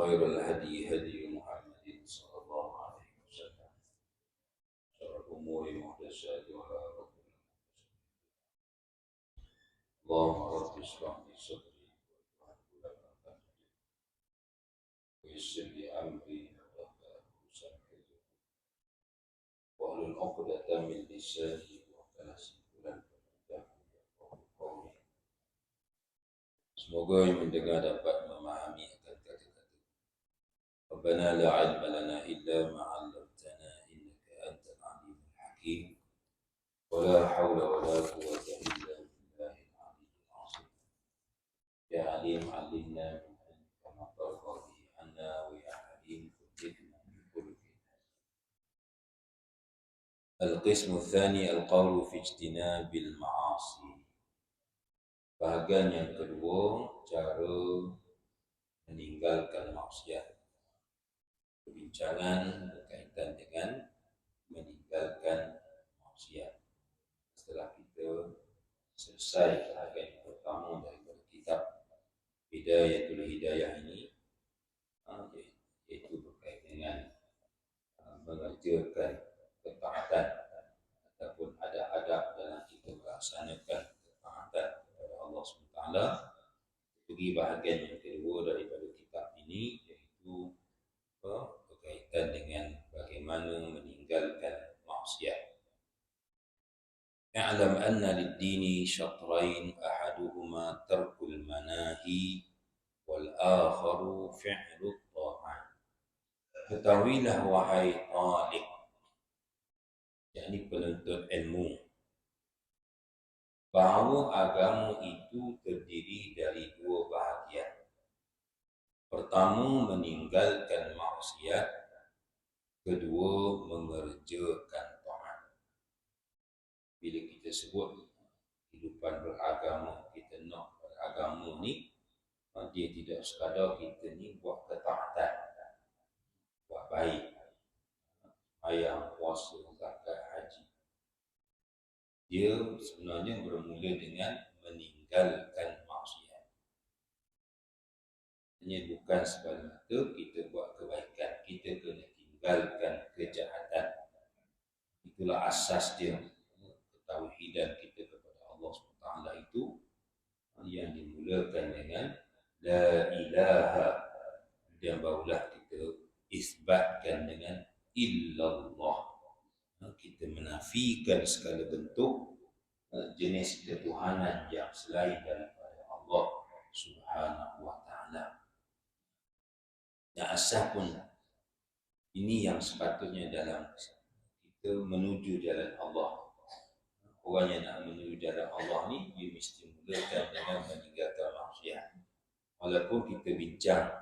وخير الهدي هدي محمد صلى الله عليه وسلم شر الأمور محدثاتها اللهم رب اشرح لي صدري ويسر لي أمري واحلل عقدة من لساني semoga yang mendengar dapat memahami akan kata-kata. Rabbana la ilma lana illa ma 'allamtana innaka antal alimul hakim. Wa la haula wa la quwwata illa billahil aliyyil azim. Ya alim 'allimna min ilmika ma tarda bihi 'anna wa ya halim fudhikna min kulli. Al-qismu tsani al-qawlu fi ijtinabil ma'asi. Bahagian yang kedua, cara meninggalkan maksiat. Perbincangan berkaitan dengan meninggalkan maksiat. Setelah kita selesai bahagian pertama daripada kitab Hidayatul Hidayah ini, iaitu berkaitan dengan mengerjakan ketaatan ataupun ada adab dalam kita melaksanakan ketaatan kepada Allah SWT. Bagi bahagian yang kedua daripada kitab ini, iaitu berkaitan dengan bagaimana meninggalkan maksiat. I'lam anna lid-dini syatrain ahaduhuma tarkul manahi wal akharu fi'lut ta'at. Ketahuilah wahai talib, yakni penuntut ilmu, bahawa agama itu terdiri dari dua bahagian. Pertama, meninggalkan maksiat. Kedua, mengerjakan taat. Bila kita sebut kehidupan beragama, kita nak beragama ni, dia tidak sekadar kita ni buat ketaatan, buat baik, ayam, puasa, zakat, haji. Dia sebenarnya bermula dengan meninggalkan maksiat. Ini bukan semata-mata kita buat kebaikan, kita kena tinggalkan kejahatan. Itulah asas dia. Ketauhidan kita kepada Allah SWT itu yang dimulakan dengan la ilaha, dan barulah kita isbatkan dengan illallah. Kita menafikan segala bentuk jenis ketuhanan yang selain daripada Allah Subhanahu wa ta'ala. Dan asal pun ini yang sepatutnya dalam kita menuju jalan Allah. Orang yang nak menuju jalan Allah ni, dia mesti mulakan dengan meninggalkan maksiat. Walaupun kita bincang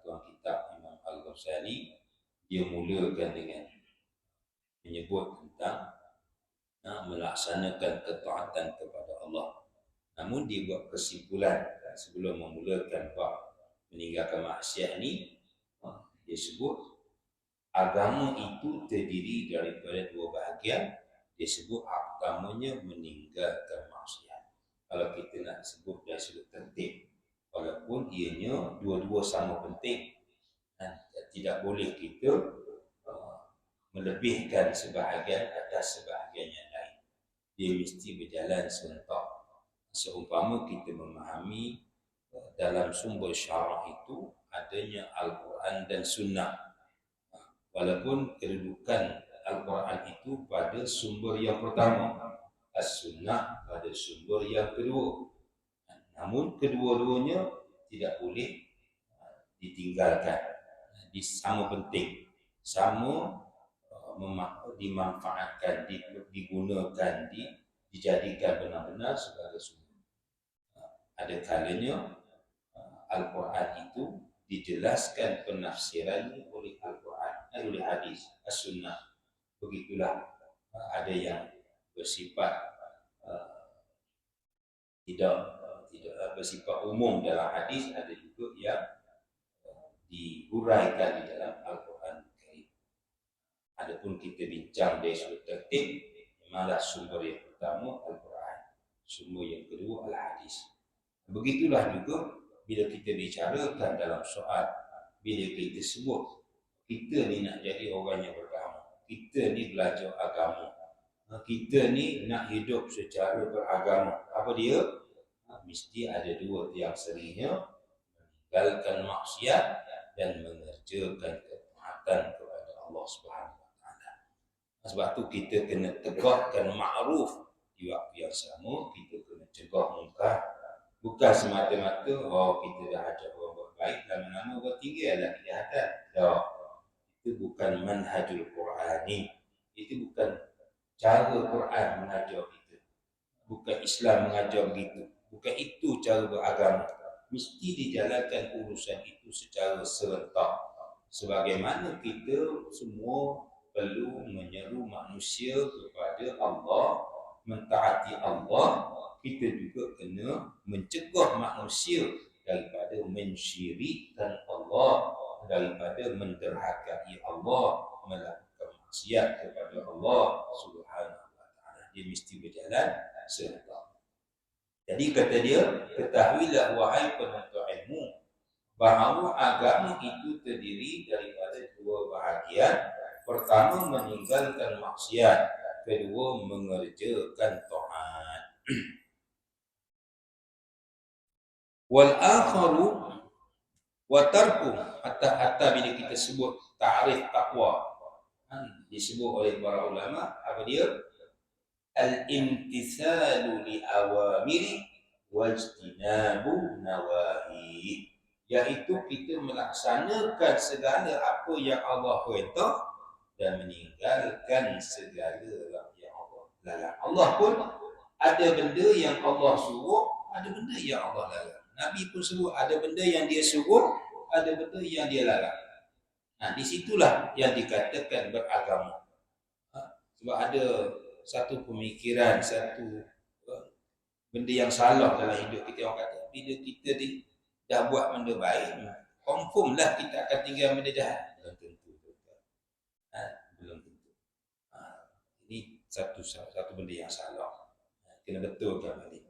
tuan kitab Imam Al-Ghazali, dia mulakan dengan menyebut tentang melaksanakan ketaatan kepada Allah. Namun dia buat kesimpulan sebelum memulakan bab meninggalkan maksiat ni, dia sebut agama itu terdiri daripada dua bahagian. Dia sebut pertamanya meninggalkan maksiat. Kalau kita nak sebut dari sudut tertib, walaupun ianya dua-dua sama penting, tidak boleh kita melebihkan sebahagian atas sebahagian yang lain. Dia mesti berjalan serentak. Seumpama kita memahami dalam sumber syarah itu adanya Al-Quran dan Sunnah. Walaupun kedudukan Al-Quran itu pada sumber yang pertama, As-Sunnah pada sumber yang kedua. Namun kedua-duanya tidak boleh ditinggalkan. Sama penting, sama dimanfaatkan, digunakan, dijadikan benar-benar sebagai sumber. Ada kalanya Al-Quran itu dijelaskan penafsirannya oleh Al-Quran, oleh hadis, As-Sunnah. Begitulah, ada yang bersifat tidak bersifat umum dalam hadis, ada juga yang dihuraikan di dalam Al-Quran. Adapun kita bincang dari sudut tertib, memanglah sumber yang pertama Al-Quran, sumber yang kedua Al-Hadis. Begitulah juga bila kita bicarakan dalam soal bila kita sebut kita ni nak jadi orang yang beragama, kita ni belajar agama, kita ni nak hidup secara beragama, apa dia? Mesti ada dua tiang seringnya, meninggalkan maksiat dan mengerjakan ketaatan kepada Allah Subhanahu Wa Taala. Sebab tu kita kena tegakkan ma'ruf, di waktu yang sama kita kena cegah munkar. Bukan semata-mata kita dah ajak orang buat baik, lama-lama orang tinggal dah kejahatan. Tak. Itu bukan manhajul Qur'ani. Itu bukan cara Quran mengajar kita. Bukan Islam mengajar begitu. Bukan itu cara beragama. Mesti dijalankan urusan itu secara serentak. Sebagaimana kita semua perlu menyeru manusia kepada Allah, mentaati Allah, kita juga kena mencegah manusia daripada mensyirikkan Allah, daripada menderhakai Allah, melakukan maksiat kepada Allah Subhanahu Wa Taala. Dia mesti berjalan serentak. Jadi kata dia, ketahuilah wahai penuntut ilmu, bahawa agama itu terdiri daripada dua bahagian. Pertama, meninggalkan maksiat. Kedua, mengerjakan taat. Wal akharu wa tarku, hatta bila kita sebut ta'rif taqwa, disebut oleh para ulama, apa dia? Al-imtithalu li awamiri wajtinabu nawahi, iaitu kita melaksanakan segala apa yang Allah perintah dan meninggalkan segala yang Allah larang. Allah pun ada benda yang Allah suruh, ada benda yang Allah larang. Nabi pun suruh, ada benda yang dia suruh, ada benda yang dia larang. Di situlah yang dikatakan beragama. Sebab ada satu pemikiran, satu benda yang salah dalam hidup kita. Orang kata, bila kita dah buat benda baik, confirm lah kita akan tinggal benda jahat. Belum tentu. Belum tentu. Ini satu benda yang salah. Kena betulkan balik.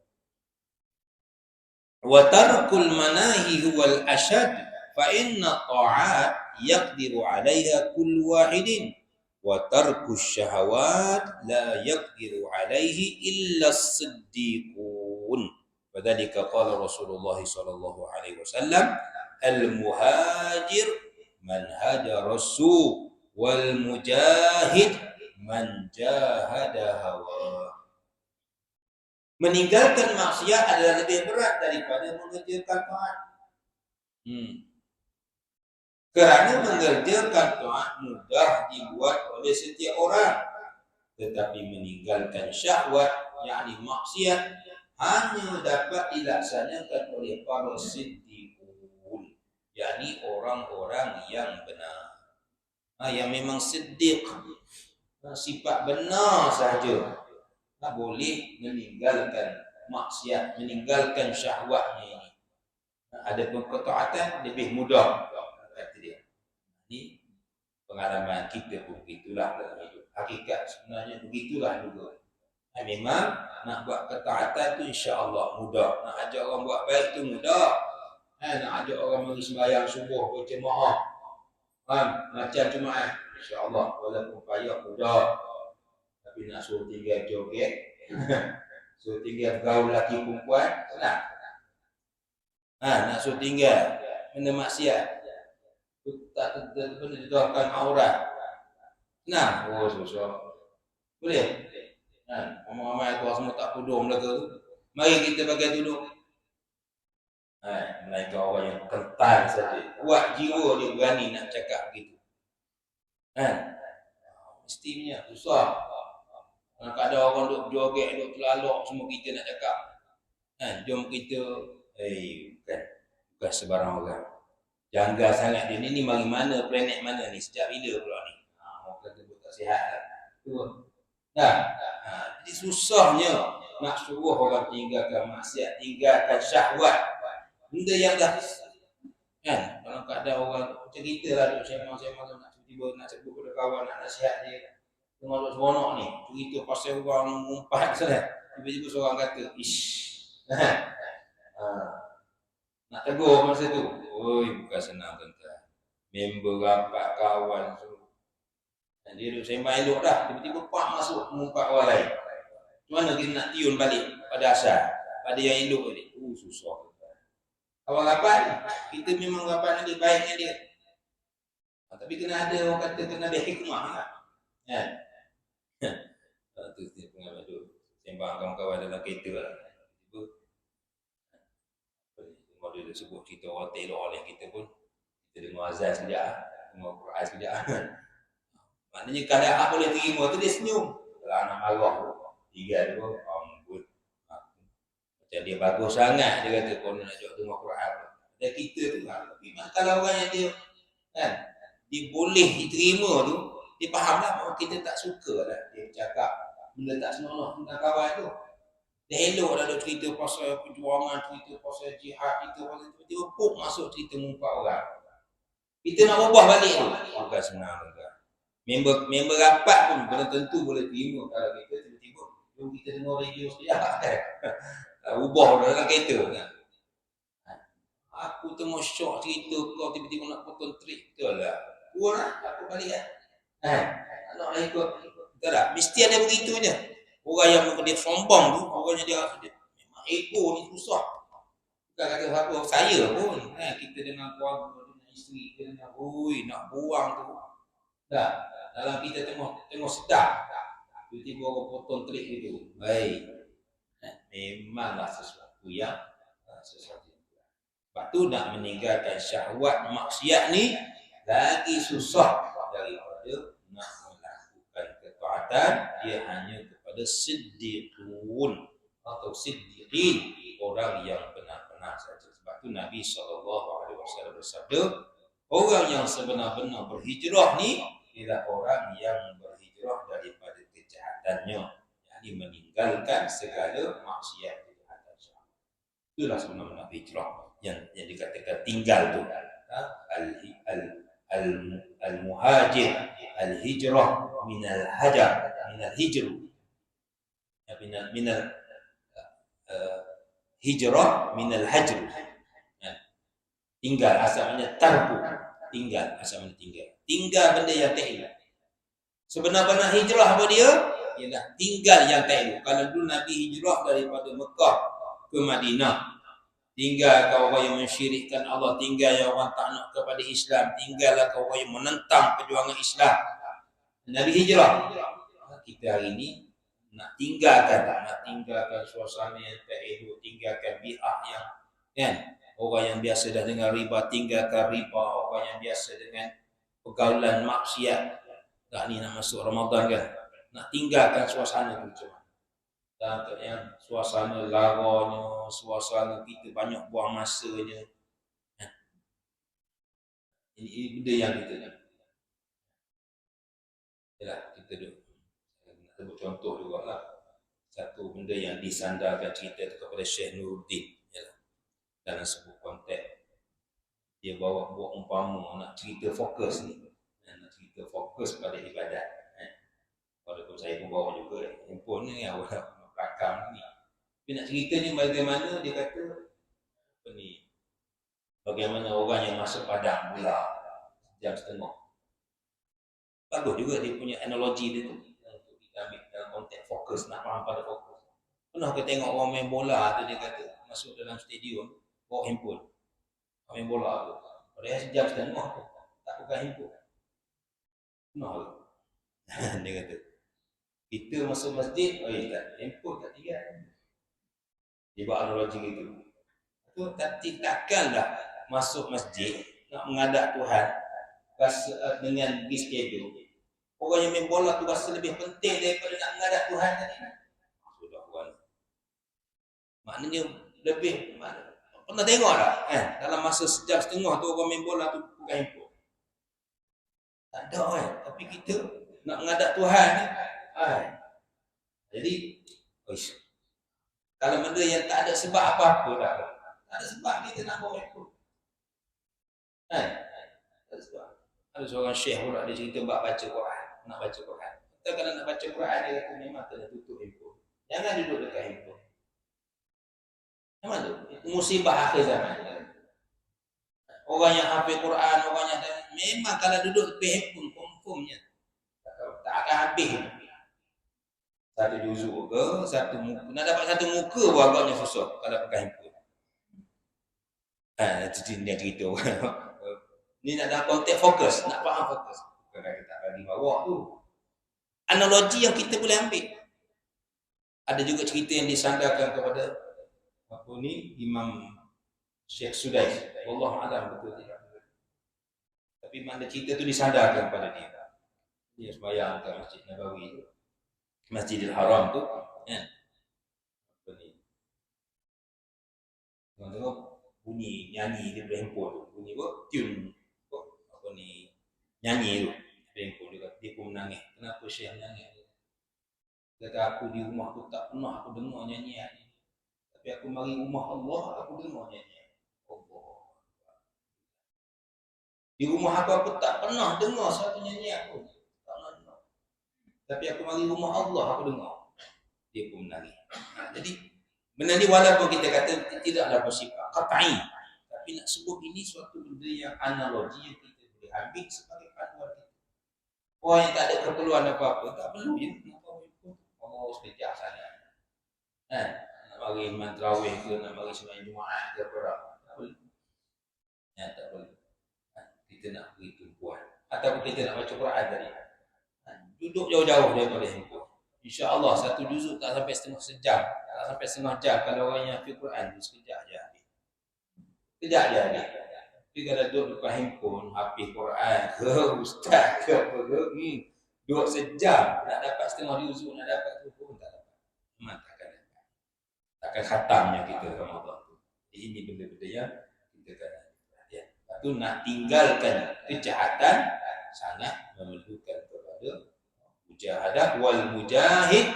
Wa tarkul manahi huwal ashad, fa inna ta'at yaqdiru 'alaiha kullu wahidin, wa tarkus syahawat la yaqdiru 'alaihi illa as-siddiqun. Fadzalika qala Rasulullah sallallahu alaihi wasallam, al-muhajir man hajara as-su' wal mujahid man jahada hawa. Meninggalkan maksiat adalah lebih berat daripada mengerjakan taat. Kerana mengerjakan taat mudah dibuat oleh setiap orang, tetapi meninggalkan syahwat, yakni maksiat, hanya dapat dilaksanakan oleh para siddiqun, yakni orang-orang yang benar, yang memang siddiq, sifat benar sahaja boleh meninggalkan maksiat, meninggalkan syahwatnya ini. Adapun ketaatan lebih mudah, kata dia. Ini pengalaman kita pun begitulah dalam hidup. Hakikat sebenarnya begitulah juga. Memang nak buat ketaatan tu insya-Allah mudah. Nak ajak orang buat baik tu mudah. Nak ajak orang mari sembahyang subuh berjemaah, macam Jumaat, insya-Allah walaupun payah mudah. Tapi nak suruh tinggal joget, suruh tinggal gaul lelaki perempuan, senang. Nak suruh tinggal benda maksiat, tak benda aurat, senang. Susah. Boleh? Ramai-ramai tu semua tak tudung belaka tu. Mari kita pakai tudung. Melainkan orang yang kental saja, kuat jiwa dia berani nak cakap begitu. Mestinya susah. Kalau ada orang duk joget, duk telalok, semua kita nak cakap. Jom kita, bukan sebarang orang. Janggal sangat dia ni mari mana, planet mana ni, sejak bila pula ni. Orang kata tak sihat lah. Jadi susahnya nak suruh orang tinggalkan maksiat, tinggalkan syahwat. Benda yang dah kalau tak ada orang macam kita lah duk sembang-sembang nak tiba-tiba nak sebut pada kawan, nak nasihat dia. Tengok duk seronok ni, cerita pasal orang mengumpat sana. Tiba-tiba seorang kata, nak tegur masa tu. Bukan senang tuan-tuan. member rapat kawan semua. Dan dia duduk sembang elok dah, tiba-tiba pak masuk mengumpat orang lain. Macam mana kita nak tiun balik pada asal, pada yang elok tadi? Susah. Awal rapat, kita memang rapat dia baiknya dia. Tapi kena ada orang kata kena ada hikmah lah. Kan? Tu pengalaman tu. Sembang kawan-kawan dalam kereta lah. Tiba-tiba dia sebut cerita orang telok oleh kita pun, kita dengar azan sekejap, dengar Quran sekejap. Maknanya keadaan boleh terima tu dia senyum. Kalau anak marah tu, tiga tu, ampun. Macam dia bagus sangat, dia kata kau nak jawab dengar Quran. Dan kita tu lah. Tapi kalau orang yang dia, kan, dia boleh diterima tu, dia faham lah bahawa kita tak suka lah dia bercakap benda tak senonoh tentang kawan tu. Dia elok dah ada cerita pasal perjuangan, cerita pasal jihad, cerita pasal tiba-tiba puk masuk cerita mumpat orang. Kita nak ubah balik tu, bukan senang juga. Member rapat pun belum tentu boleh terima kalau kita tiba-tiba jom kita dengar radio sekejap kan. Ubah dalam kereta kan. Aku tengok syok cerita kau tiba-tiba nak potong trik betul lah. Gua lah, aku balik lah. Nak lah ikut. Betul tak? Mesti ada begitunya. Orang yang dia sombong tu, orang yang dia memang ego ni susah. Bukan kata apa, saya pun. Kita dengan keluarga, dengan isteri, kita dengan nak buang tu. Tak? Dalam kita tengok sedap. Tiba-tiba orang potong trik itu. Baik. Memanglah sesuatu yang Sebab tu nak meninggalkan syahwat maksiat ni lagi susah daripada nak melakukan ketaatan. Dia hanya kepada siddiqun atau siddiqin, orang yang benar-benar saja. Sebab tu Nabi SAW bersabda, orang yang sebenar-benar berhijrah ni ialah orang yang berhijrah daripada kejahatannya, yakni meninggalkan segala maksiat kejahatan syahwat. Itulah sebenar-benar hijrah yang dikatakan tinggal tu. Al-muhajir, al-hijrah minal hajar, minal hijru, minal hijrah minal hajru. Tinggal asalnya tarku, tinggal asalnya tinggal benda yang tak elok. Sebenar-benar hijrah apa dia? Ialah tinggal yang tak elok. Kalau dulu Nabi hijrah daripada Mekah ke Madinah, tinggal kau orang yang mensyirikkan Allah, tinggal yang orang tak nak kepada Islam, tinggallah kau orang yang menentang perjuangan Islam. Nabi hijrah. Kita hari ini nak tinggalkan suasana yang tak elok, tinggalkan bi'ah yang kan, orang yang biasa dah dengar riba, tinggalkan riba. Orang yang biasa dengan pergaulan maksiat. Tak ni nak masuk Ramadan kan, nak tinggalkan suasana tu macam mana? Dan yang suasana laranya, suasana kita banyak buang masanya. Ini benda yang kita nak. Yalah, kita nak sebut contoh juga lah. Satu benda yang disandarkan cerita tu kepada Syekh Nuruddin. Yalah, dalam sebuah konteks dia buat umpama nak cerita fokus ni. Nak cerita fokus pada ibadat. Walaupun saya pun bawa juga handphone ni awal rakam ni. Tapi nak ceritanya bagaimana dia kata apa ni? Bagaimana orang yang masuk padang bola jam setengah. Bagus juga dia punya analogi dia tu untuk kita ambil dalam konteks fokus, nak faham pada fokus. Pernah kita tengok orang main bola tu, dia kata masuk dalam stadium bawa handphone. Main bola tu. Padahal sejam setengah tak buka handphone. Pernah tu. Dia kata kita masuk masjid, tak, handphone tak tinggal. Dia buat analogi gitu. Itu takkanlah masuk masjid nak menghadap Tuhan rasa dengan reschedule. Orang yang main bola tu rasa lebih penting daripada nak menghadap Tuhan tadi. Sudah Tuhan. Maknanya lebih pernah tengok tak? Dalam masa sejam setengah tu orang main bola tu bukan handphone. Tak ada kan? Tapi kita nak menghadap Tuhan ni. Jadi kalau benda yang tak ada sebab apa-apa dah. Tak ada sebab kita nak bawa handphone. Tak ada sebab. Ada seorang syekh pula dia cerita bab baca Quran, nak baca Quran. Kita kalau nak baca Quran dia kata memang kena tutup handphone. Jangan duduk dekat handphone. Memang tu musibah akhir zaman. Orang yang hafal Quran, orang yang Memang kalau duduk tepi handphone confirmnya tak akan habis. Satu juzuk ke, satu muka. Nak dapat satu muka pun agaknya susah kalau pakai handphone. Itu dia cerita. Ni nak dalam konteks fokus, nak faham fokus. Bukan kita tak bagi bawa tu. Analogi yang kita boleh ambil. Ada juga cerita yang disandarkan kepada apa ni, Imam Syekh Sudais. Wallahu a'lam betul tidak. Tapi mana cerita tu disandarkan pada dia. Dia sembahyang ke Masjid Nabawi, Masjidil Haram tu, kan? Apa ni? Tengok bunyi nyanyi dia boleh handphone tu. Bunyi apa? Tune apa ni? Nyanyi tu. Handphone dia pun menangis. Kenapa Syekh menangis? Kata aku di rumah aku tak pernah aku dengar nyanyian. Tapi aku mari rumah Allah aku dengar nyanyian. Allah. Di rumah aku tak pernah dengar satu nyanyian pun. Tak pernah dengar. Tapi aku mari rumah Allah aku dengar. Dia pun menangis. Jadi benda ni walaupun kita kata tidaklah bersifat qat'i, tapi nak sebut ini suatu benda yang analogi yang kita boleh ambil sebagai panduan kita. Orang yang tak ada keperluan apa-apa tak perlu je Allah sekejap sana. Nak mari iman tarawih ke, nak mari sembahyang Jumaat ke apa tak perlu. Tak perlu. Kita nak beri tumpuan ataupun kita nak baca Quran tadi. Duduk jauh-jauh daripada handphone. InsyaAllah satu juzuk tak sampai setengah sejam. Tak sampai setengah jam kalau orang yang hafal Quran tu sekejap je habis. Sekejap je habis. Tapi kalau duduk depan handphone, hafal Quran ke, ustaz ke apa ke, duduk sejam nak dapat setengah juzuk, nak dapat tu pun tak dapat. Memang takkan dapat. Takkan khatamnya kita Ramadan tu. Ini benda-benda yang kita kena perhatian. Lepas tu nak tinggalkan kejahatan sangat memerlukan kepada mujahadah wal mujahid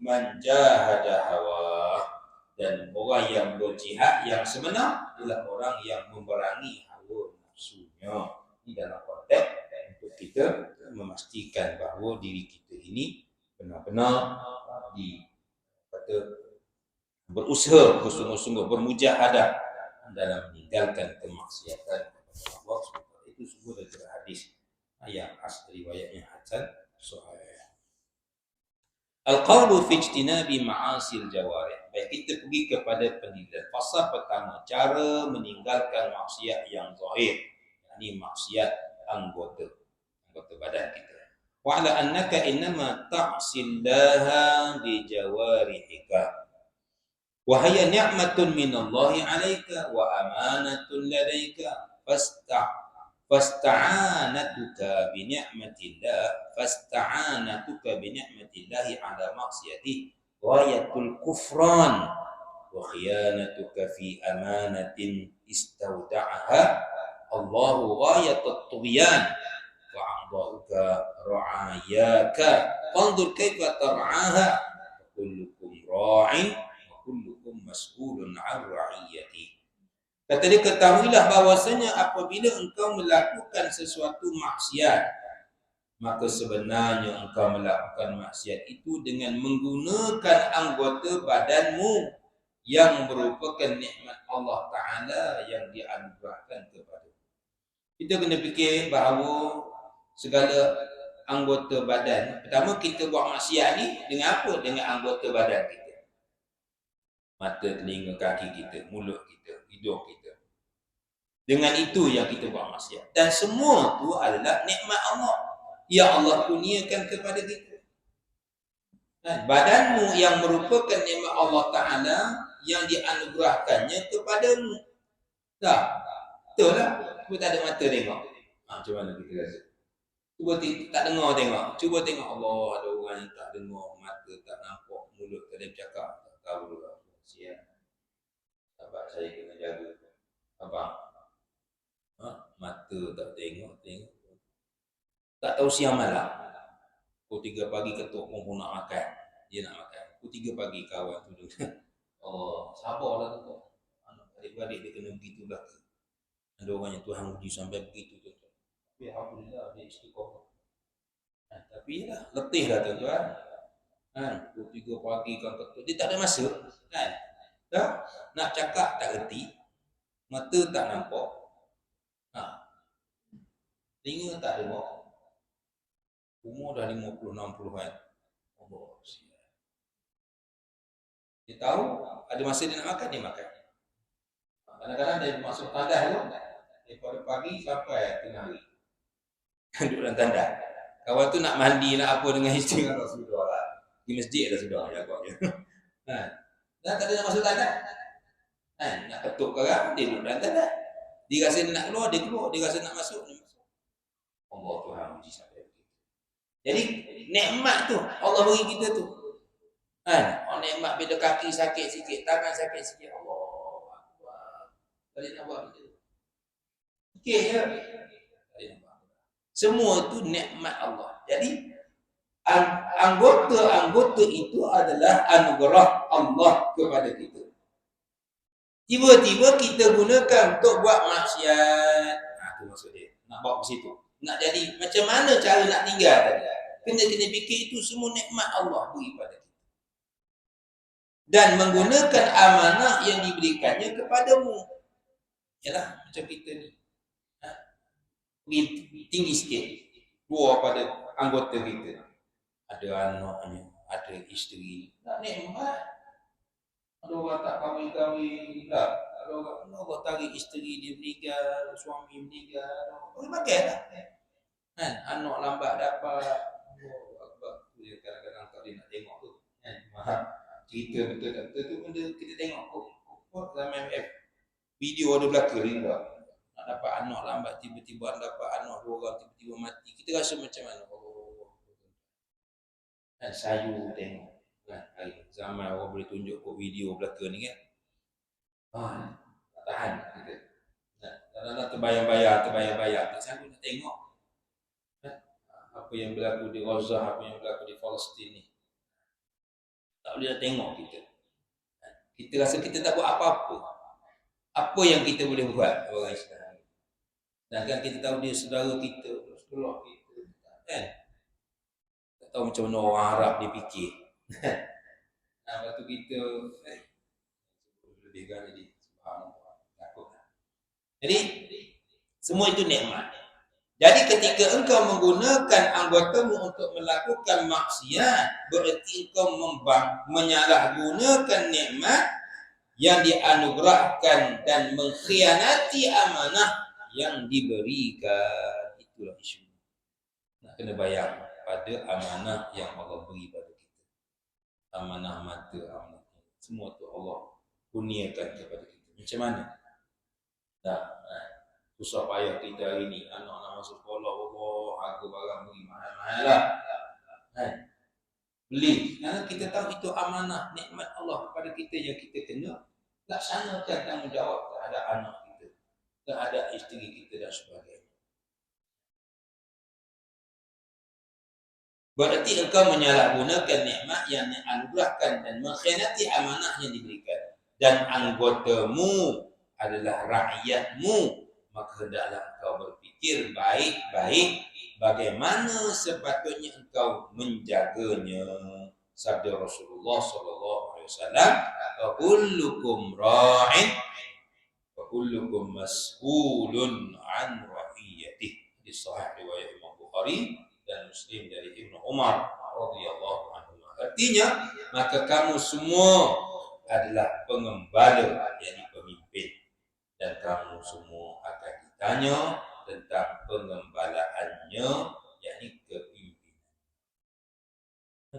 man jahada hawa, dan orang yang berjihad yang sebenar adalah orang yang memerangi hawa nafsunya. Ini dalam konteks untuk kita memastikan bahawa diri kita ini benar-benar berusaha bersungguh-sungguh bermujahadah dalam meninggalkan kemaksiatan kepada Allah. Itu semua dari hadis yang asli riwayatnya hasan sahih. Al-qawlu fi ijtinabi ma'asil jawarih. Baik, kita pergi kepada penilaian. Fasal pertama, cara meninggalkan maksiat yang zahir. Ini maksiat anggota badan kita. Wa ala annaka innama ta'sillaha bi jawarihika. Wa hiya ni'matun min Allah 'alaika wa amanatun ladaika fasta'anatuka bi ni'matillah ala maksiyati ghayatul kufran wa khiyanatuka fi amanatin istawda'aha Allahu ghayatut tughyan wa a'dha'uka ra'ayaka fanzur kaifa tar'aha kullukum ra'in wa kullukum mas'ulun 'an ra'iyati. Kata dia, ketahuilah bahawasanya apabila engkau melakukan sesuatu maksiat, maka sebenarnya engkau melakukan maksiat itu dengan menggunakan anggota badanmu yang merupakan nikmat Allah Ta'ala yang dianugerahkan kepada. Kita kena fikir bahawa segala anggota badan, pertama kita buat maksiat ni dengan apa? Dengan anggota badan kita. Mata, telinga, kaki kita, mulut kita, hidung kita. Dengan itu yang kita buat maksiat. Dan semua tu adalah nikmat Allah yang Allah kurniakan kepada kita. Badanmu yang merupakan nikmat Allah Ta'ala yang dianugerahkannya kepadamu. Tak? Betul lah. Cuba tak ada mata tengok. Macam mana kita rasa? Cuba tak dengar tengok. Cuba tengok Allah, ada orang yang tak dengar, mata tak nampak, mulut tak ada bercakap. Tak tahu lah. Siap. Sahabat saya kena jaga. Abang. Mata tak tengok. Tak tahu siang malam. Pukul 3 pagi ketuk pun nak makan. Dia nak makan. Pukul 3 pagi kawan tu dia. Oh, sabarlah tu. Adik-adik dia kena begitu lah. Ada orang yang Tuhan uji sampai begitu tu. Tapi alhamdulillah dia istiqamah. Tapi lah, letih dah tuan-tuan. Pukul 3 pagi kan ketuk. Dia tak ada masa. Tak? Nak cakap tak reti. Mata tak nampak. Telinga tak dengar. Umur dah 50, 60 kan. Allah, siap. Dia tahu ada masa dia nak makan, dia makan. Kadang-kadang dia masuk tandas tu, daripada pagi sampai tengah hari. Duduk dalam tandas. Kawan tu nak mandi, nak apa dengan isteri atau sudah lah. Di masjid dah sudah, agaknya. Dah tak ada nak masuk tandas. Nak ketuk kerang, dia duduk dalam tandas. Dia rasa dia nak keluar, dia keluar. Dia rasa nak masuk, dia masuk. Allah Tuhan uji sampai begitu. Jadi, nikmat tu, Allah beri kita tu. Nikmat bila kaki sakit sikit, tangan sakit sikit. Allah. Tak nak buat benda. Okey je. Semua itu nikmat Allah. Jadi anggota-anggota itu adalah anugerah Allah kepada kita. Tiba-tiba kita gunakan untuk buat maksiat. Itu maksud dia. Nak bawa ke situ. Nak jadi macam mana cara nak tinggal tadi. Kena fikir itu semua nikmat Allah beri pada kita. Dan menggunakan amanah yang diberikannya kepadamu. Yalah macam kita ni. Tinggi sikit. Dua pada anggota kita. Ada anaknya, ada isteri. Nak nikmat. Ada orang tak kahwin-kahwin tak. Ada orang tarik isteri dia meninggal, suami meninggal. Boleh pakai tak? Anak lambat dapat. Dia kadang-kadang tak dia nak tengok tu. Cerita betul-betul tu benda kita tengok. Dalam MF. Video ada belakang ni tak. Nak dapat anak lambat, tiba-tiba dapat anak 2 orang, tiba-tiba mati. Kita rasa macam mana? Sayu tengok. Zaman orang boleh tunjuk kok video belakang ni kan. Tak tahan kita. Nak terbayang-bayang. Tak sanggup nak tengok. Apa yang berlaku di Gaza, apa yang berlaku di Palestin ni. Tak boleh nak tengok kita. Kita rasa kita tak buat apa-apa. Apa yang kita boleh buat orang Islam? Sedangkan kita tahu dia saudara kita, sekolah kita, kan? Tak tahu macam mana orang Arab dia fikir. Lepas tu kita lebihkan jadi subhanallah, takutlah. Jadi semua itu nikmat. Jadi ketika engkau menggunakan anggotamu untuk melakukan maksiat, berarti engkau menyalahgunakan nikmat yang dianugerahkan dan mengkhianati amanah yang diberikan. Itulah isu. Nak kena bayang pada amanah yang Allah beri pada kita. Amanah mata, amanah semua tu Allah kurniakan kepada kita. Macam mana? Susah payah kita hari ni, anak nak masuk sekolah, harga barang beli mahal-mahal lah. Beli. Kerana kita tahu itu amanah, nikmat Allah kepada kita yang kita kena laksanakan tanggungjawab terhadap anak kita, terhadap isteri kita dan sebagainya. Berarti engkau menyalahgunakan nikmat yang dianugerahkan dan mengkhianati amanah yang diberikan. Dan anggotamu adalah rakyatmu, maka hendaklah engkau berfikir baik-baik bagaimana sepatutnya engkau menjaganya. Sabda Rasulullah SAW, "Kullukum ra'in wa kullukum mas'ulun an ra'iyatihi." Di sahih riwayat Imam Bukhari dan Muslim dari Ibnu Umar radhiyallahu anhu. Artinya, maka kamu semua adalah pengembala, yakni pemimpin, dan kamu semua akan ditanya tentang pengembalaannya, yakni kepimpinan.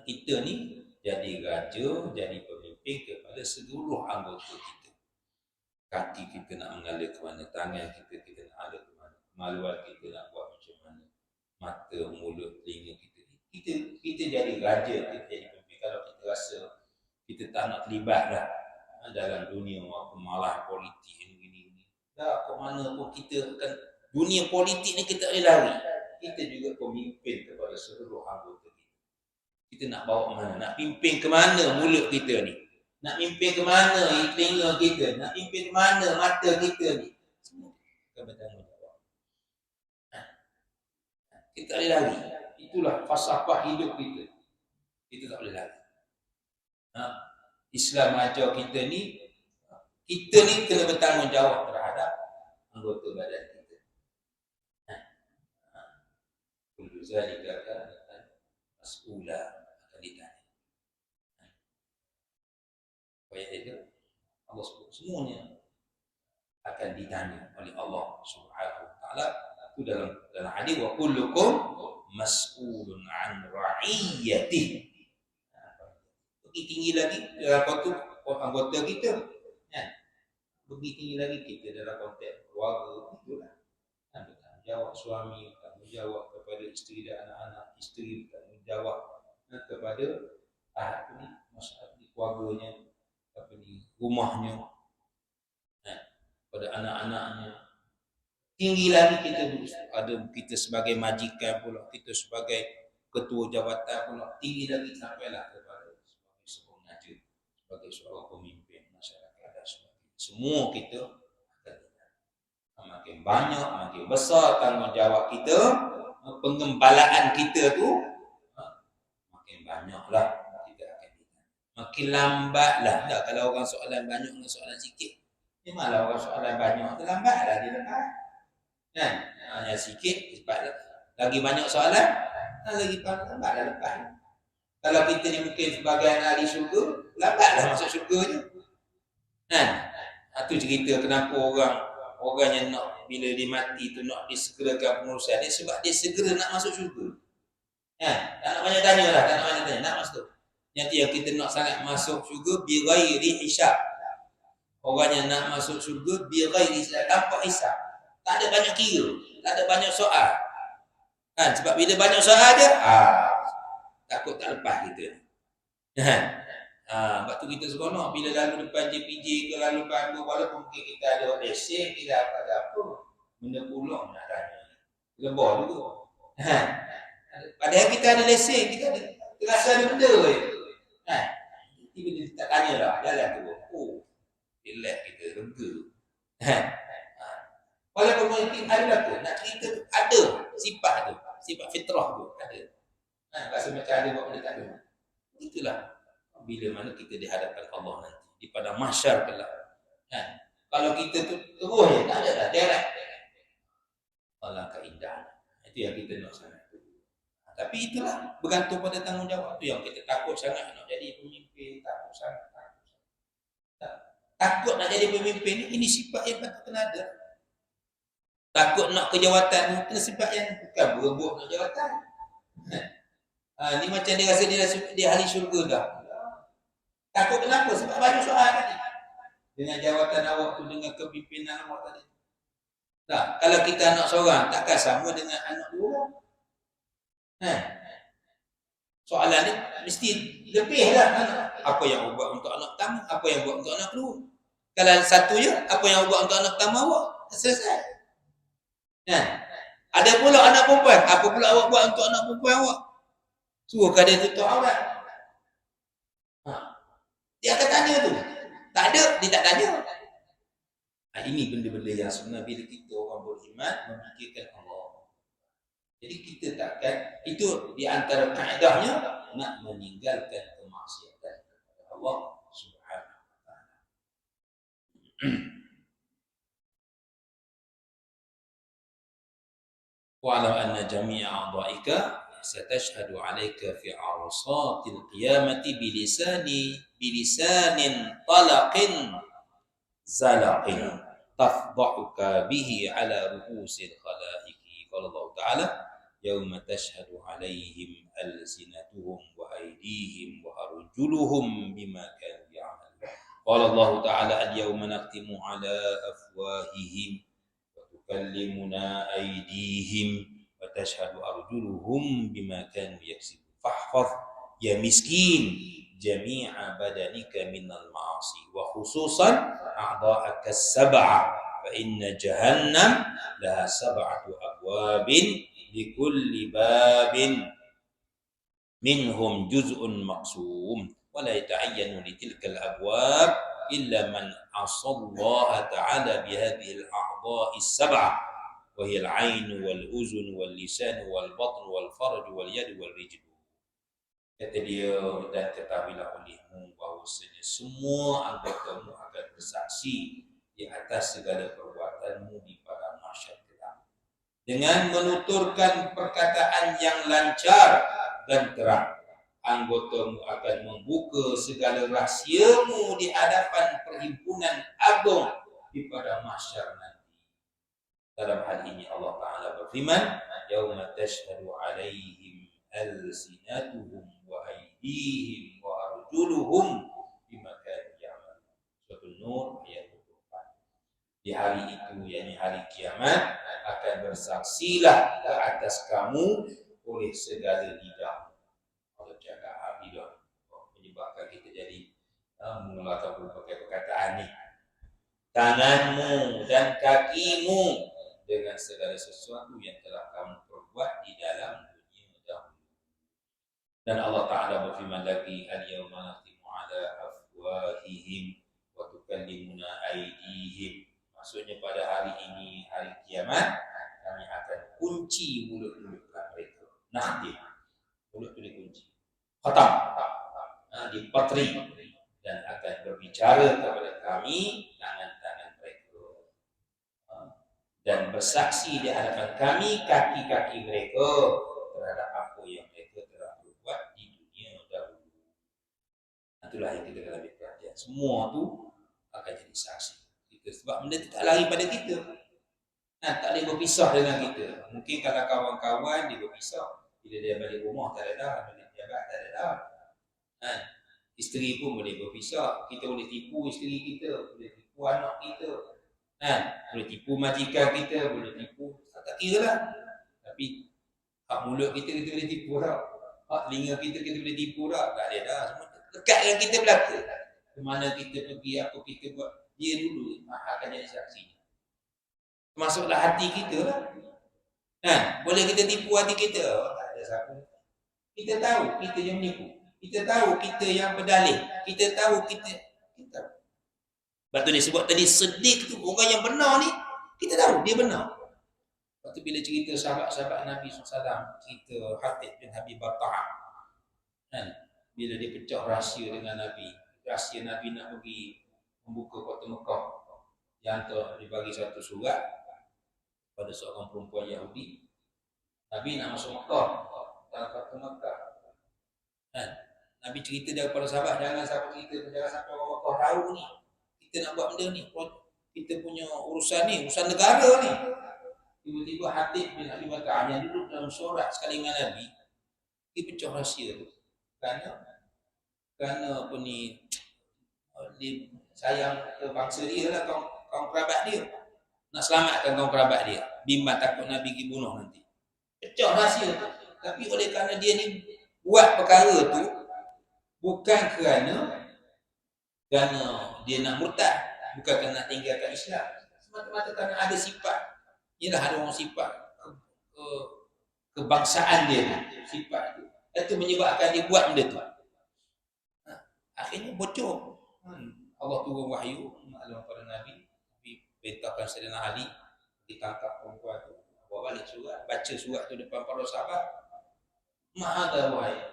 Kita ni jadi raja, jadi pemimpin kepada seluruh anggota kita. Kaki kita nak mengalir ke mana, tangan kita nak mengalir ke mana, kemaluan kita nak buat macam mana, mata, mulut, telinga kita. Kita jadi raja, kita jadi pemimpin. Kalau kita rasa kita tak nak terlibat lah dalam dunia malah politik ini. Tak, ke mana pun kita akan dunia politik ni kita boleh lari. Kita juga pemimpin kepada seluruh anggota kita. Kita nak bawa mana, nak pimpin ke mana mulut kita ni, nak pimpin ke mana telinga kita, nak pimpin ke mana mata kita ni. Semua kita bertanggungjawab. Kita tak boleh lari. Itulah falsafah hidup kita. Kita tak boleh lari. Islam ajar kita ni kena bertanggungjawab terhadap anggota badan kita. kullu zalika kana mas'ula, akan ditanya. Ayat itu Allah sebut semuanya akan ditanya oleh Allah Subhanahu wa taala. Itu dalam hadis, wa kullukum mas'ulun an ra'iyatihi. Lebih tinggi lagi dalam konteks anggota kita, kan? Lebih tinggi lagi kita dalam konteks keluarga, itulah. Bertanggungjawab suami, bertanggungjawab kepada isteri dan anak-anak, isteri bertanggungjawab kepada masalah di keluarganya, di rumahnya, pada anak-anaknya. Tinggi lagi kita sebagai majikan pula, kita sebagai ketua jabatan pula, tinggi lagi sampailah kepada sebagai seorang pengajar, sebagai seorang pemimpin masyarakat dan sebagainya. Semua kita makin banyak, makin besar tanggungjawab kita, pengembalaan kita tu makin banyaklah kita akan ditanya. Makin lambatlah. Tak, kalau orang soalan banyak dengan soalan sikit, memanglah orang soalan banyak tu lambatlah dia lepas. Kan? Hanya sikit cepatlah. Lagi banyak soalan, lagi lambatlah lepas. Kalau kita ni mungkin sebagai ahli syurga, lambatlah masuk syurga je. Kan? Itu cerita kenapa orang yang nak bila dia mati tu nak disegerakan pengurusan dia, sebab dia segera nak masuk syurga. Kan? Tak nak banyak tanya lah, nak masuk. Nanti yang kita nak sangat masuk syurga bi ghairi hisab. Orang yang nak masuk syurga bi ghairi hisab, tanpa hisab. Tak ada banyak kira, tak ada banyak soal. Kan? Sebab bila banyak soal je, takut tak lepas kita. Kan? Sebab tu kita seronok bila lalu depan JPJ ke lalu depan apa, walaupun mungkin kita ada lesen, kita ada apa, benda pulang nak tanya. Lebah dulu. Padahal kita ada lesen, kita ada terasa ada benda je. Kan? Bila dia tak tanya lah, jalan tu. Relax kita, lega. Walaupun mungkin ada apa, nak cerita tu, ada sifat tu, sifat fitrah tu, ada. Rasa macam ada buat benda tak ada. Itulah bila mana kita di hadapan Allah nanti, di padang mahsyar kelak. Kan? Kalau kita tu terus je, tak ada dah, direct. Allah keindahan. Itu yang kita nak sangat. Tapi itulah bergantung pada tanggungjawab tu yang kita takut sangat nak jadi pemimpin, takut sangat. Takut nak jadi pemimpin ini sifat yang patut kena ada. Takut nak ke jawatan, kena sifat yang bukan berebut nak jawatan. Ni macam dia rasa dia ahli syurga dah. Takut kenapa? Sebab banyak soal tadi. Dengan jawatan awak tu, dengan kepimpinan awak tadi. Tak, kalau kita anak seorang, takkan sama dengan anak dua orang. Soalan ni mesti lebih lah. Apa yang awak buat untuk anak pertama, apa yang buat untuk anak kedua. Kalau satu je, apa yang awak buat untuk anak pertama awak, selesai. Ada pula anak perempuan, apa pula awak buat untuk anak perempuan awak? Suruh dia tutup aurat. Dia akan tanya tu. Tak ada, dia tak tanya. Ini benda-benda yang sebenarnya bila kita orang beriman memikirkan Allah. Jadi kita takkan, itu di antara kaedahnya nak meninggalkan kemaksiatan kepada Allah Subhanahu wa taala. Wa'lam anna jami'a a'dha'ika ستشهد عليك في عرصات القيامة بلسان طلق زلق تفضحك به على رؤوس الخلائق. قال الله تعالى يوم تشهد عليهم ألسنتهم وأيديهم وأرجلهم بما كانوا يعملون. قال الله تعالى اليوم نختم على أفواههم وتكلمنا أيديهم وتشهد أرجلهم بما كانوا يكسبون فاحفظ يا مسكين جميع بدنك من المعاصي وخصوصا أعضاءك السبعة فإن جهنم لها 7 أبواب لكل باب منهم جزء مقسوم ولا يتعين لتلك الأبواب إلا من عصى الله تعالى بهذه الأعضاء ال7 وهي العين والأذن واللسان والبطن والفرج واليد والرجل. Kata dia, dan ketahuilah olehmu bahawasanya semua anggotamu akan bersaksi di atas segala perbuatanmu di padang mahsyar kelak. dengan menuturkan perkataan yang lancar dan terang. Anggotamu akan membuka segala rahsiamu di hadapan perhimpunan agung di pada mahsyar nanti. Dalam hal ini Allah Ta'ala berfirman, yauma tashhadu alaihim alsinatuhum wa aydihim wa arjuluhum bima kanu ya'malun. Surah An-Nur ayat 24. Di hari itu, yakni hari kiamat, akan bersaksilah ke atas kamu oleh segala lidah. Allah jaga lidah menyebabkan kita jadi mengeluarkan berbagai perkataan ni. Tanganmu dan kakimu dengan segala sesuatu yang telah kamu perbuat di dalam dunia dahulu. Dan Allah Ta'ala berfirman lagi, al-yawma nakhtimu ala afwahihim wa tukallimuna aydihim. Maksudnya pada hari ini, hari kiamat, kami akan kunci mulut-mulut mereka. Nakhtim, mulut itu dikunci. Khatam, dipatri, dan akan berbicara kepada kami tangan-tangan mereka, dan bersaksi di hadapan kami kaki-kaki mereka terhadap apa yang mereka telah berbuat di dunia dahulu. Itulah yang kita kena ambil perhatian. Semua tu akan jadi saksi kita, sebab benda tu tak lari pada kita. Tak boleh berpisah dengan kita. Mungkin kalau kawan-kawan dia berpisah, bila dia balik rumah tak ada dah, balik jabat tak ada dah. Isteri pun boleh berpisah. Kita boleh tipu isteri kita, boleh tipu anak kita, boleh tipu majikan kita, boleh tipu, tak kira lah. Tapi hak mulut kita boleh tipu dah, hak telinga kita boleh tipu dah. Tak ada dah, semua dekat dengan kita belaka. Kemana kita pergi, apa kita buat, dia dulu akan jadi saksi. Termasuklah hati kita lah. Boleh kita tipu hati kita? Tak ada siapa. Kita tahu kita yang menipu, kita tahu kita yang berdalih, kita tahu kita. Sebab tu dia sebut tadi, Siddiq tu orang yang benar ni, kita tahu dia benar. Lepas tu bila cerita sahabat-sahabat Nabi SAW, cerita Hatib bin Abi Balta'ah, bila dia pecah rahsia dengan Nabi, rahsia Nabi nak pergi membuka kota Mekah, yang dibagi satu surat pada seorang perempuan Yahudi. Nabi nak masuk Mekah, dalam kota Mekah. Nabi cerita dia kepada sahabat, jangan sampai orang Mekah tahu ni kita nak buat benda ni, kita punya urusan ni, urusan negara ni. Tiba-tiba Hatib bin Abi Balta'ah yang duduk dalam sorak sekali dengan Nabi, dia pecah rahsia tu. Kerana apa ni, dia sayang ke bangsa dia lah, kaum kerabat dia, nak selamatkan kaum kerabat dia, bimbang takut Nabi pergi bunuh nanti. Pecah rahsia tu. Tapi oleh kerana dia ni buat perkara tu bukan kerana dia nak murtad, bukan kerana nak tinggalkan Islam, semata-mata kerana ada sifat, ialah ada orang sifat kebangsaan dia tu, sifat tu, itu menyebabkan dia buat benda tu. Akhirnya bocor. Allah turun wahyu maklum pada Nabi, perintahkan Sayyidina Ali ditangkap perempuan tu, bawa balik surat, baca surat tu depan para sahabat. Ma'adha wahai.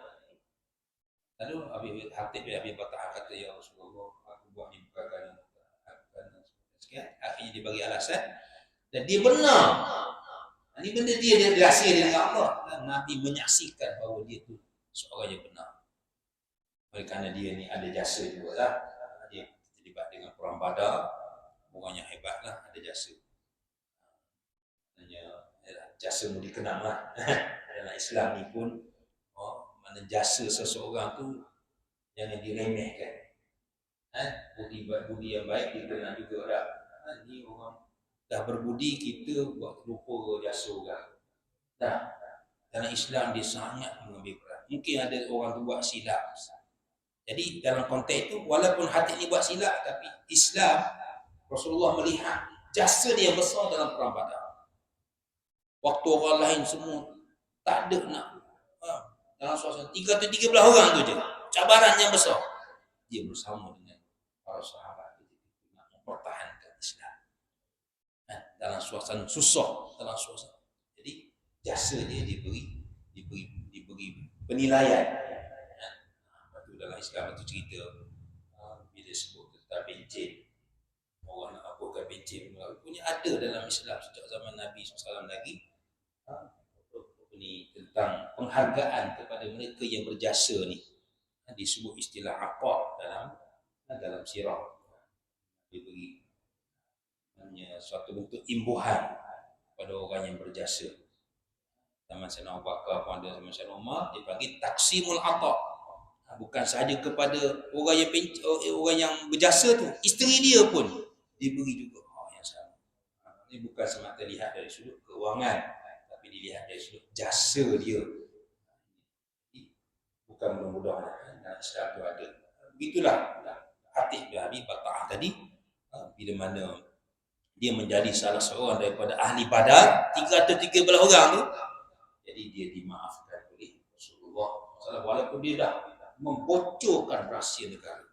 Lalu Hatib bin Abi Balta'ah kata, ya Rasulullah, aku buat ni bukan kerana sekian. Akhirnya dia bagi alasan, dan dia benar. Ini benda dia rahsia dia dengan Allah, dan Nabi menyaksikan bahawa dia tu seorang yang benar. Oleh kerana dia ni ada jasa juga lah. Dia terlibat dengan perang Badar, orang yang hebat lah, ada jasa. Jasa mu dikenal lah. Dalam Islam ni pun, mana jasa seseorang tu jangan diremehkan. Budi yang baik dikenal juga dah. Ni orang dah berbudi, kita buat lupa jasa orang. Dalam Islam dia sangat mengambil peran. Mungkin ada orang tu buat silap. Jadi dalam konteks itu, walaupun Hatib ni buat silap, tapi Islam, Rasulullah melihat jasa dia besar dalam perang Badar. Waktu orang lain semua tak ada nak, dalam suasana 13 orang tu je, cabaran yang besar, dia bersama dengan para sahabat nak mempertahankan Islam dalam suasana susah, dalam suasana. Jadi jasa dia diberi penilaian. Dalam Islam itu cerita, bila sebut tentang bencin, orang nak apakan bencin, punya ada dalam Islam sejak zaman Nabi SAW lagi. tentang penghargaan kepada mereka yang berjasa ni, disebut istilah apa dalam sirah, diberi namanya suatu bentuk imbuhan pada orang yang berjasa. Zaman Sayyidina Abu Bakar pun ada, zaman Sayyidina Umar, dipanggil taksimul ata. Bukan sahaja kepada orang yang berjasa tu, isteri dia pun diberi juga yang sama. Ini bukan semata lihat dari sudut keuangan, tapi dilihat dari sudut jasa dia. Bukan mudah-mudahan Islam tu ada. Begitulah Hatib bin Abi Balta'ah tadi, bila mana dia menjadi salah seorang daripada ahli Badar, 313 orang tu, jadi dia dimaafkan oleh Rasulullah SAW, walaupun dia dah membocorkan rahsia negara.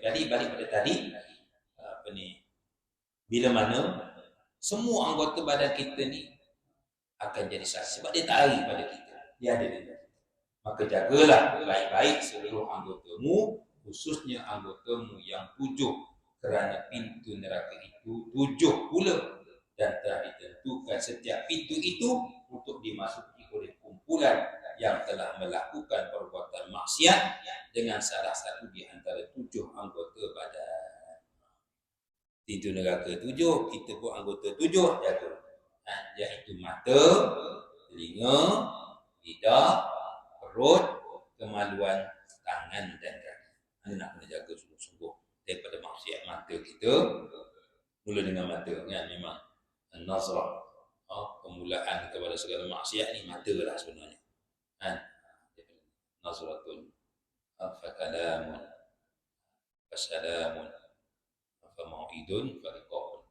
Jadi balik pada tadi, bila mana semua anggota badan kita ni akan jadi saksi, sebab dia tak lari pada kita, dia ada di dalam. Maka jagalah baik-baik seluruh anggotamu, khususnya anggotamu yang 7, kerana pintu neraka itu 7 pula, dan telah ditentukan setiap pintu itu untuk dimasuki oleh kumpulan yang telah melakukan perbuatan maksiat dengan salah satu di antara 7 anggota badan. Pintu neraka 7, kita pun anggota 7, jaga. Iaitu mata, telinga, lidah, perut, kemaluan, tangan dan kaki. Anda nak kena jaga sungguh-sungguh daripada maksiat. Mata kita, mula dengan mata kan, memang nazrah, permulaan kepada segala maksiat ni mata lah sebenarnya kan. Nazratun fakalamun fasalamun famau'idun fariqahun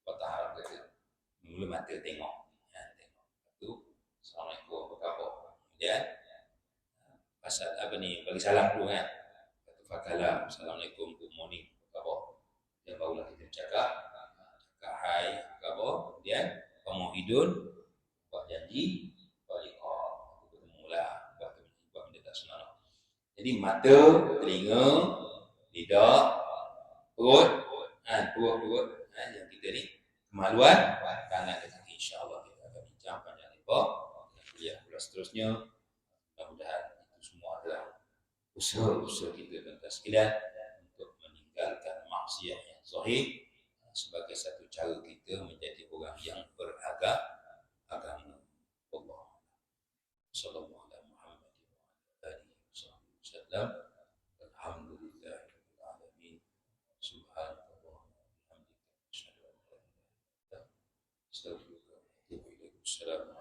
fatahar. Mula mata tengok, tengok tu assalamualaikum apa khabar, kemudian pasal bagi salam dulu kan, fakalam assalamualaikum, good morning, apa khabar, dan barulah kita cakap hai, apa khabar, kemudian famau'idun, buat janji, fariqah, bertemulah, buat minta senang. Jadi mata, telinga, lidah, perut, perut yang kita ni, kemaluan, tangan dan kaki. InsyaAllah kita akan bincang panjang lebar dan kuliah seterusnya. Mudah-mudahan itu semua adalah usaha-usaha kita tuan-tuan sekalian untuk meninggalkan maksiat yang zahir sebagai satu cara kita menjadi orang yang beragama. Allah sallallahu alaihi wasallam. Alhamdulillahirabbil alamin. Subhanallah wa bihamdihi, asyhadu an la ilaha illa anta, astaghfiruka wa atubu ilaik. Assalamualaikum.